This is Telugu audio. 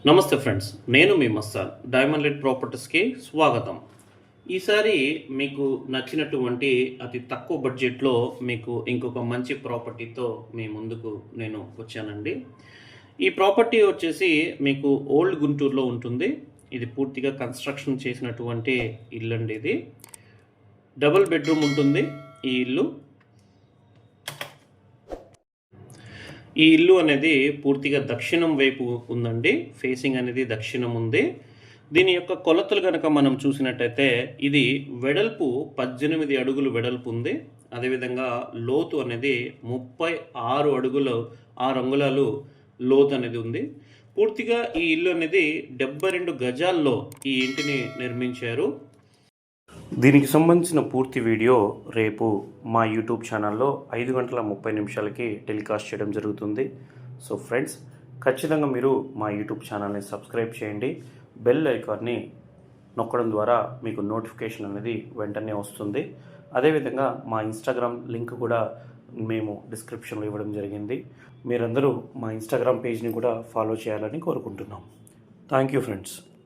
నమస్తే ఫ్రెండ్స్, నేను మీ మస్తాన్. డైమండ్ లెట్ ప్రాపర్టీస్కి స్వాగతం. ఈసారి మీకు నచ్చినటువంటి అతి తక్కువ బడ్జెట్లో మీకు ఇంకొక మంచి ప్రాపర్టీతో మీ ముందుకు నేను వచ్చానండి. ఈ ప్రాపర్టీ వచ్చేసి మీకు ఓల్డ్ గుంటూరులో ఉంటుంది. ఇది పూర్తిగా కన్స్ట్రక్షన్ చేసినటువంటి ఇల్లు అండి. ఇది డబుల్ బెడ్రూమ్ ఉంటుంది ఈ ఇల్లు. ఈ ఇల్లు అనేది పూర్తిగా దక్షిణం వైపు ఉందండి. ఫేసింగ్ అనేది దక్షిణం ఉంది. దీని యొక్క కొలతలు కనుక మనం చూసినట్టయితే ఇది వెడల్పు 18 అడుగులు వెడల్పు ఉంది. అదేవిధంగా లోతు అనేది 36 అడుగులు 6 అంగుళాలు లోతు అనేది ఉంది. పూర్తిగా ఈ ఇల్లు అనేది 72 గజాల్లో ఈ ఇంటిని నిర్మించారు. దీనికి సంబంధించిన పూర్తి వీడియో రేపు మా యూట్యూబ్ ఛానల్లో 5:30 టెలికాస్ట్ చేయడం జరుగుతుంది. సో ఫ్రెండ్స్, ఖచ్చితంగా మీరు మా యూట్యూబ్ ఛానల్ని సబ్స్క్రైబ్ చేయండి. బెల్ ఐకాన్ని నొక్కడం ద్వారా మీకు నోటిఫికేషన్ అనేది వెంటనే వస్తుంది. అదేవిధంగా మా ఇన్స్టాగ్రామ్ లింక్ కూడా మేము డిస్క్రిప్షన్లో ఇవ్వడం జరిగింది. మీరందరూ మా ఇన్స్టాగ్రామ్ పేజ్ని కూడా ఫాలో చేయాలని కోరుకుంటున్నాం. Thank you friends.